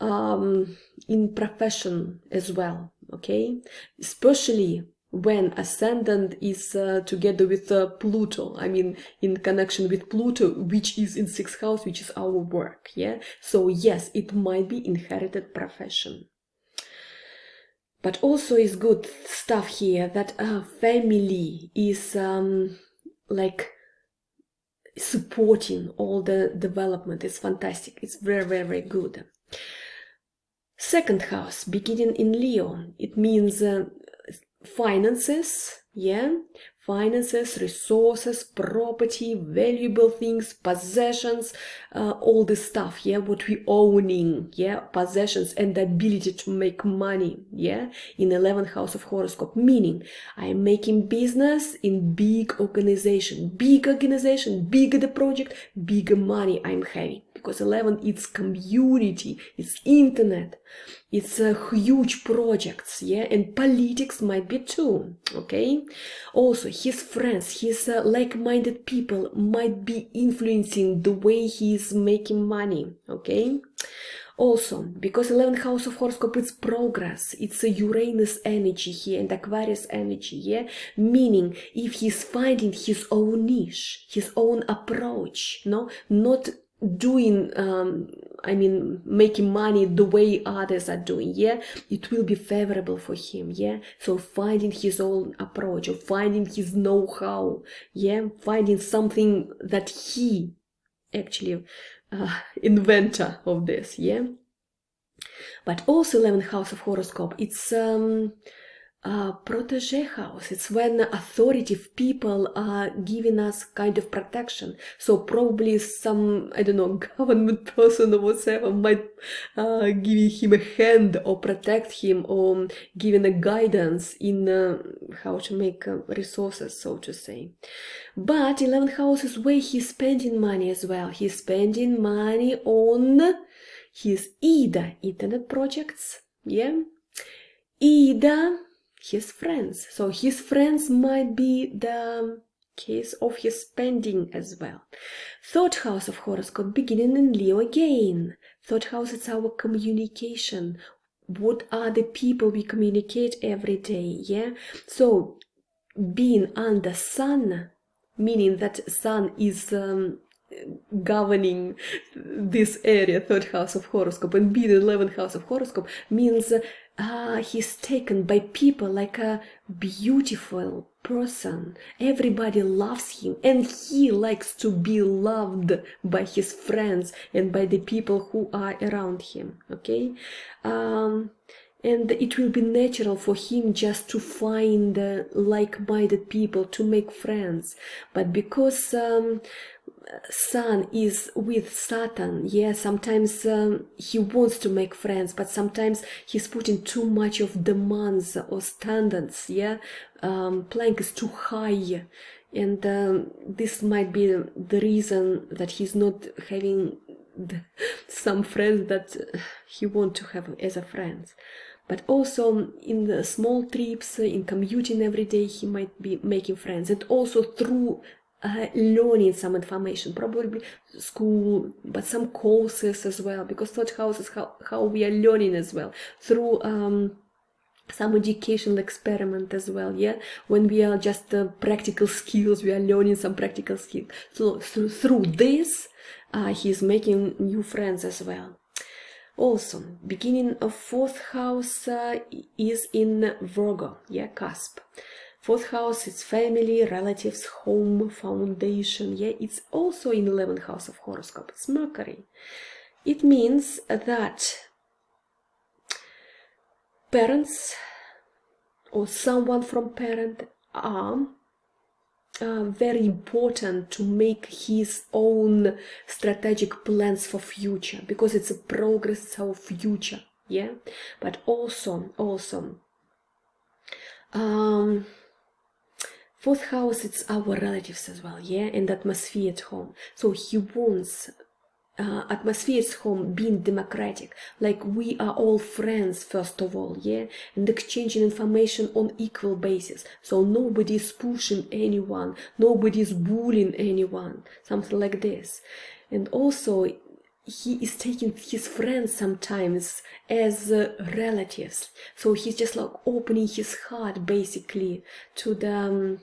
in profession as well. Okay, especially when ascendant is together with Pluto, I mean in connection with Pluto, which is in 6th house, which is our work. Yeah, so yes, it might be inherited profession. But also is good stuff here that family is like supporting all the development. It's fantastic. It's very, very, very good. 2nd house, beginning in Leo, it means finances, yeah, finances, resources, property, valuable things, possessions, all this stuff, yeah, what we owning, yeah, possessions and the ability to make money, yeah, in 11th house of horoscope, meaning I'm making business in big organization, bigger the project, bigger money I'm having, because 11 it's community, it's internet, it's huge projects, yeah, and politics might be too, okay. Also his friends, his like-minded people might be influencing the way he is making money, okay. Also, because 11th house of horoscope, it's progress, it's a Uranus energy here and Aquarius energy, yeah, meaning if he's finding his own niche, his own approach, no, not doing I mean making money the way others are doing, yeah, it will be favorable for him, yeah. So finding his own approach or finding his know-how, yeah, finding something that he actually inventor of this, yeah. But also 11th house of horoscope, it's protege house. It's when authoritative people are giving us kind of protection. So probably some, I don't know, government person or whatever might giving him a hand or protect him or giving a guidance in how to make resources, so to say. But 11th house is where he's spending money as well. He's spending money on his either internet projects, yeah, either his friends. So his friends might be the case of his spending as well. 3rd house of horoscope, beginning in Leo again. 3rd house is our communication. What are the people we communicate every day, yeah? So being under sun, meaning that sun is governing this area, 3rd house of horoscope, and being 11th house of horoscope means he's taken by people like a beautiful person. Everybody loves him and he likes to be loved by his friends and by the people who are around him, okay. And it will be natural for him just to find like-minded people to make friends. But because Sun is with Saturn, yeah, sometimes he wants to make friends, but sometimes he's putting too much of demands or standards, yeah, plank is too high, and this might be the reason that he's not having some friends that he wants to have as a friends. But also in the small trips, in commuting every day, he might be making friends, and also through learning some information, probably school, but some courses as well, because 3rd house is how we are learning as well, through some educational experiment as well, yeah, when we are just practical skills, we are learning some practical skills. So through this, he's making new friends as well. Also, beginning of 4th house is in Virgo, yeah, cusp. 4th house is family, relatives, home, foundation, yeah, it's also in 11th house of horoscope, it's Mercury. It means that parents or someone from parent are very important to make his own strategic plans for future, because it's a progress, it's our future, yeah. But also Fourth house, it's our relatives as well, yeah, and atmosphere at home. So he wants atmosphere at home being democratic, like we are all friends first of all, yeah, and exchanging information on equal basis. So nobody is pushing anyone, nobody is bullying anyone, something like this. And also, he is taking his friends sometimes as relatives. So he's just like opening his heart basically to the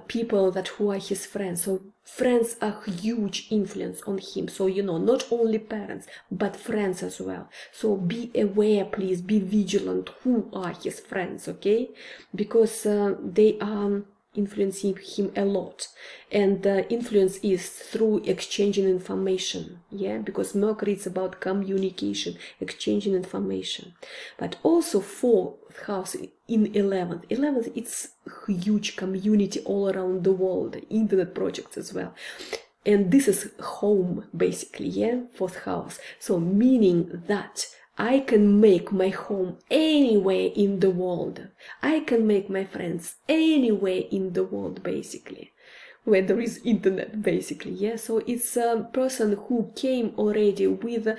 people that who are his friends. So friends are huge influence on him. So, you know, not only parents, but friends as well. So be aware, please, be vigilant who are his friends, okay? Because they are influencing him a lot, and the influence is through exchanging information, yeah, because Mercury is about communication, exchanging information. But also fourth house in 11th, it's huge community all around the world, internet projects as well, and this is home basically, yeah, fourth house. So meaning that I can make my home anywhere in the world. I can make my friends anywhere in the world, basically, where there is internet, basically, yeah. So it's a person who came already with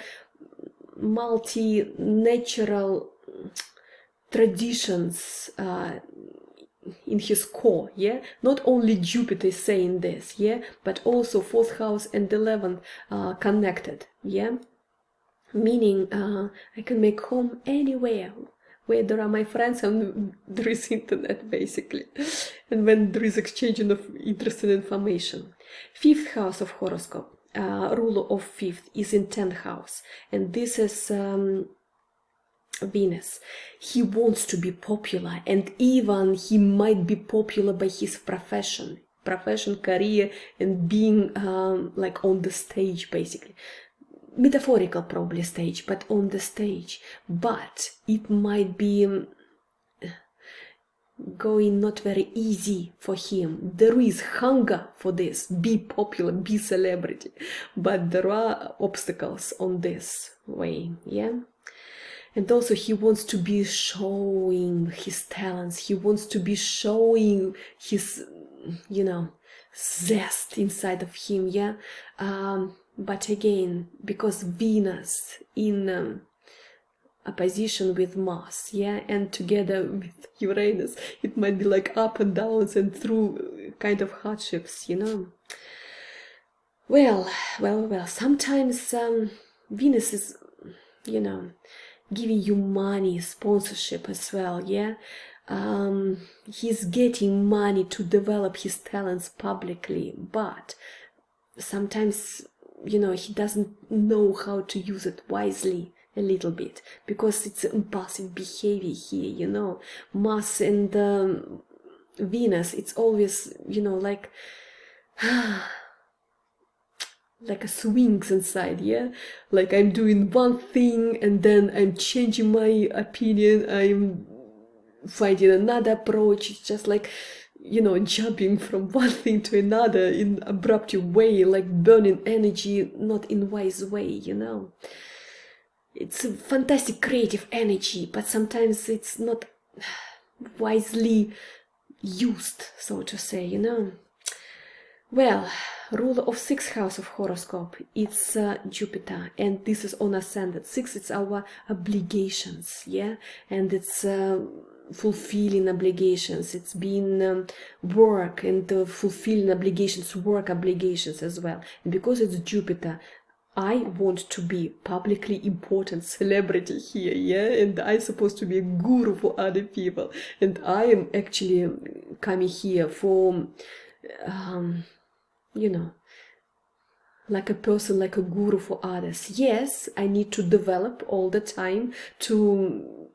multi-natural traditions in his core, yeah. Not only Jupiter is saying this, yeah, but also fourth house and 11th connected, yeah. Meaning I can make home anywhere where there are my friends and there is internet, basically, and when there is exchanging of interesting information. Fifth house of horoscope, ruler of fifth is in 10th house, and this is Venus. He wants to be popular, and even he might be popular by his profession, career, and being like on the stage, basically. Metaphorical probably stage, but on the stage. But it might be going not very easy for him. There is hunger for this, be popular, be celebrity, but there are obstacles on this way, yeah. And also he wants to be showing his talents, he wants to be showing his, you know, zest inside of him, yeah. But again, because Venus in opposition with Mars, yeah, and together with Uranus, it might be like up and downs and through kind of hardships, you know. Well, sometimes Venus is, you know, giving you money, sponsorship as well, yeah. He's getting money to develop his talents publicly, but sometimes, you know, he doesn't know how to use it wisely a little bit, because it's impulsive behavior here, you know. Mars and Venus, it's always, you know, like like a swings inside, yeah, like I'm doing one thing and then I'm changing my opinion, I'm finding another approach. It's just like, you know, jumping from one thing to another in abrupt way, like burning energy, not in wise way, you know. It's a fantastic creative energy, but sometimes it's not wisely used, so to say, you know. Well, ruler of sixth house of horoscope, it's Jupiter, and this is on ascendant. Six, it's our obligations, yeah, and it's fulfilling obligations. It's been work and fulfilling obligations, work obligations as well. And because it's Jupiter, I want to be publicly important celebrity here, yeah, and I'm supposed to be a guru for other people, and I am actually coming here for you know, like a person, like a guru for others. Yes, I need to develop all the time to,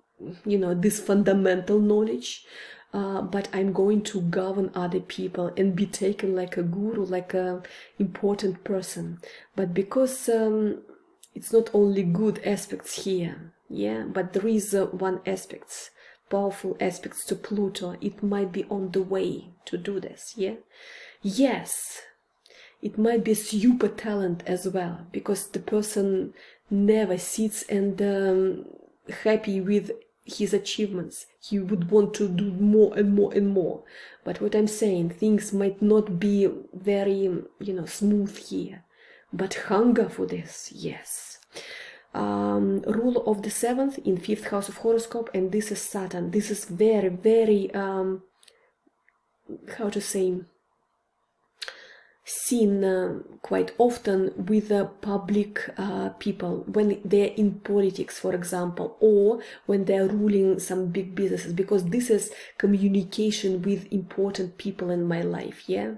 you know, this fundamental knowledge, but I'm going to govern other people and be taken like a guru, like a important person. But because it's not only good aspects here, yeah, but there is one aspect, powerful aspects to Pluto. It might be on the way to do this, yeah. Yes, it might be super talent as well, because the person never sits and happy with his achievements. He would want to do more and more and more. But what I'm saying, things might not be very, smooth here. But hunger for this, yes. Ruler of the 7th in 5th house of horoscope, and this is Saturn. This is very, very, how to say, seen quite often with public people when they're in politics, for example, or when they're ruling some big businesses, because this is communication with important people in my life, yeah.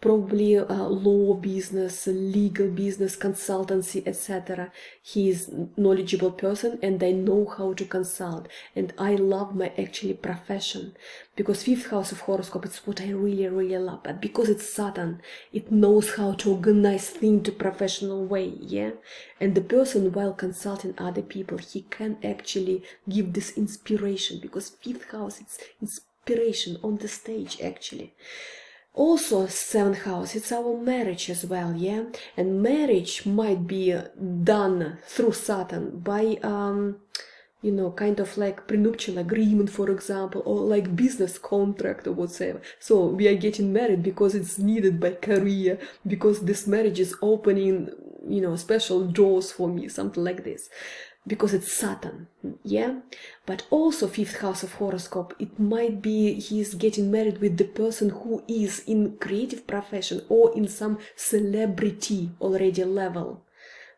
Probably law business, legal business, consultancy, etc. He is knowledgeable person, and I know how to consult, and I love my actually profession, because 5th house of horoscope, it's what I really, really love. But because it's Saturn, it knows how to organize things to professional way, yeah. And the person, while consulting other people, he can actually give this inspiration, because 5th house, it's inspiration on the stage actually. Also 7th house, it's our marriage as well, yeah. And marriage might be done through Saturn by kind of like prenuptial agreement, for example, or like business contract or whatever. So we are getting married because it's needed by career, because this marriage is opening special doors for me, something like this, because it's Saturn, yeah. But also 5th house of horoscope, it might be he's getting married with the person who is in creative profession or in some celebrity already level.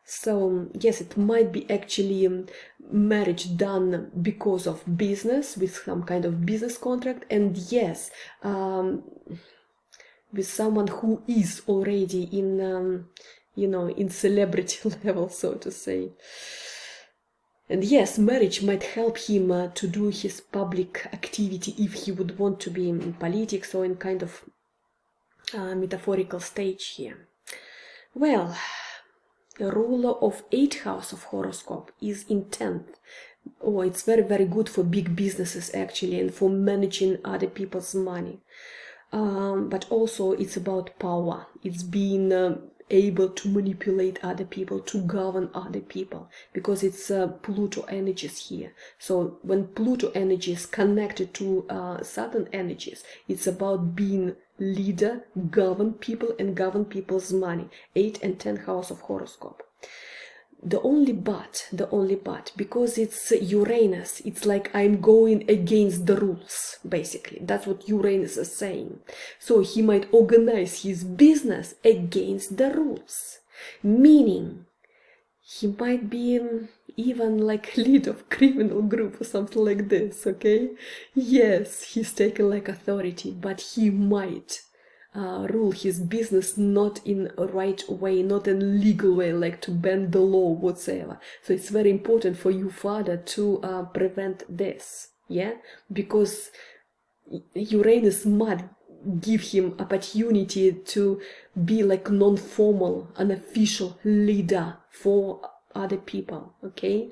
So yes, it might be actually marriage done because of business, with some kind of business contract, and yes, with someone who is already in in celebrity level, so to say. And yes, marriage might help him to do his public activity if he would want to be in politics or in kind of metaphorical stage here. Well, the ruler of 8th house of horoscope is in 10th. Oh, it's very, very good for big businesses actually, and for managing other people's money. But also it's about power. It's being able to manipulate other people, to govern other people, because it's Pluto energies here. So when Pluto energy is connected to Saturn energies, it's about being leader, govern people, and govern people's money. 8th and 10th house of horoscope. The only but, because it's Uranus, it's like I'm going against the rules, basically. That's what Uranus is saying. So he might organize his business against the rules, meaning he might be even like lead of criminal group or something like this, okay? Yes, he's taken like authority, but he might rule his business not in a right way, not in legal way, like to bend the law whatsoever. So it's very important for you, father, to prevent this, yeah, because Uranus might give him opportunity to be like non-formal, unofficial leader for other people, okay?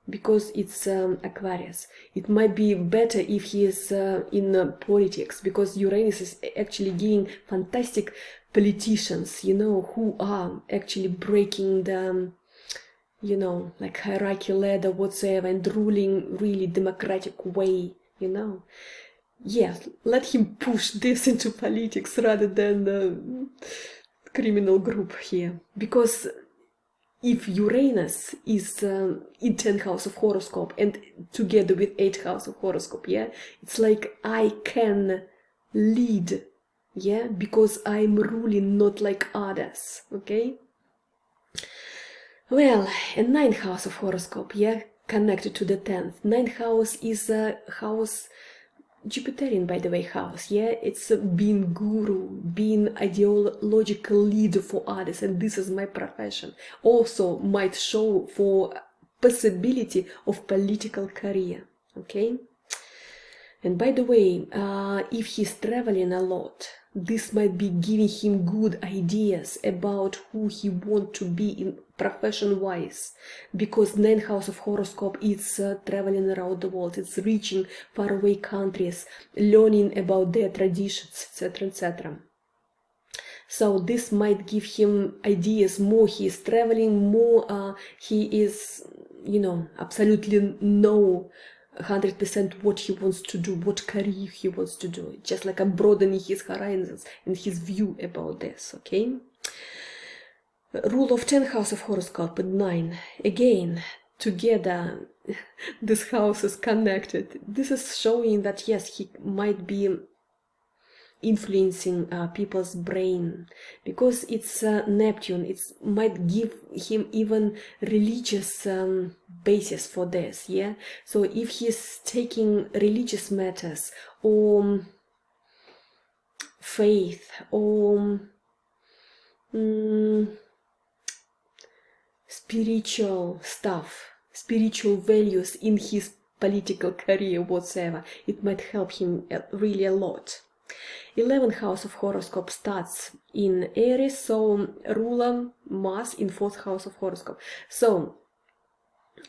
Because it's Aquarius. It might be better if he is in politics, because Uranus is actually giving fantastic politicians, who are actually breaking the, like hierarchy ladder whatsoever, and ruling really democratic way, Yes, let him push this into politics rather than criminal group here, because if Uranus is in 10th house of horoscope and together with 8th house of horoscope, yeah, it's like I can lead, yeah, because I'm ruling not like others, okay? Well, and 9th house of horoscope, yeah, connected to the 10th. 9th house is a house, Jupiterian, by the way, house, yeah, it's being guru, being ideological leader for others, and this is my profession. Also might show for possibility of political career, okay? And by the way, if he's traveling a lot, this might be giving him good ideas about who he wants to be in profession-wise, because 9th house of horoscope is traveling around the world, it's reaching faraway countries, learning about their traditions, etc., etc. So this might give him ideas. More he is traveling, more he is, absolutely know 100% what he wants to do, what career he wants to do. Just like I'm broadening his horizons and his view about this, okay? Rule of 10 house of horoscope, 9. Again, together, this house is connected. This is showing that, yes, he might be influencing people's brain, because it's Neptune. It might give him even religious basis for this, yeah? So if he's taking religious matters or faith or spiritual stuff, spiritual values in his political career, whatsoever, it might help him really a lot. 11th house of horoscope starts in Aries, so ruler Mars in 4th house of horoscope. So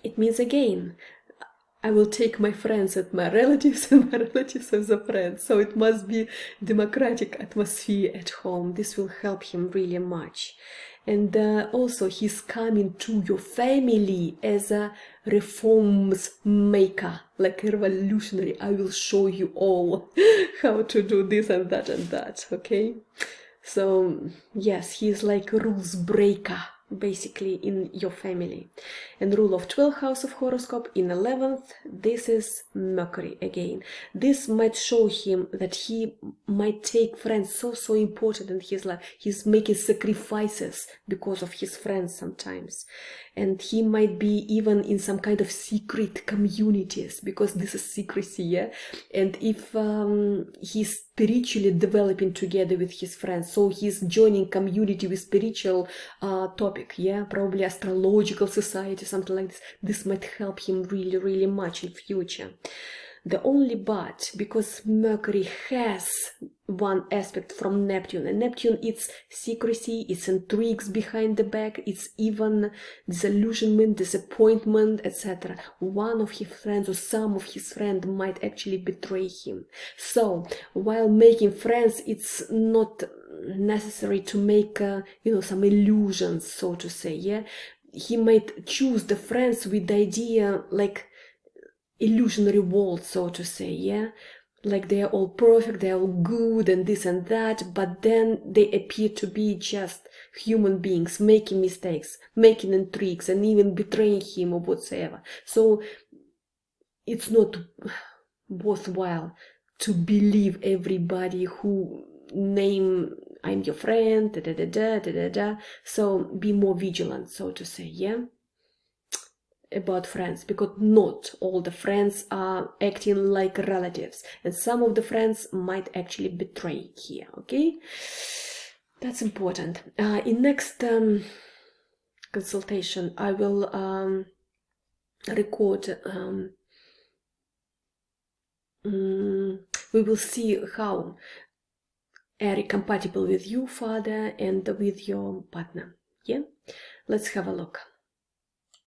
it means, again, I will take my friends as my relatives and my relatives as a friend. So it must be democratic atmosphere at home. This will help him really much. And also he's coming to your family as a reforms maker, like a revolutionary. I will show you all how to do this and that, okay? So yes, he's like a rules breaker, basically, in your family. And rule of 12th house of horoscope in 11th, this is Mercury again. This might show him that he might take friends so important in his life. He's making sacrifices because of his friends sometimes. And he might be even in some kind of secret communities, because this is secrecy, yeah? And if he's spiritually developing together with his friends, so he's joining community with spiritual topic, yeah? Probably astrological society, something like this. This might help him really much in future. The only but, because Mercury has one aspect from Neptune, and Neptune, it's secrecy, it's intrigues behind the back, it's even disillusionment, disappointment, etc. One of his friends or some of his friends might actually betray him. So while making friends, it's not necessary to make some illusions, so to say, yeah? He might choose the friends with the idea, like illusionary world, so to say, yeah? Like they are all perfect, they are all good and this and that, but then they appear to be just human beings making mistakes, making intrigues, and even betraying him or whatsoever. So it's not worthwhile to believe everybody who name I'm your friend, So be more vigilant, so to say, yeah? About friends, because not all the friends are acting like relatives, and some of the friends might actually betray here, okay? That's important. In next consultation, I will record, we will see how are compatible with you, father, and with your partner, yeah? Let's have a look.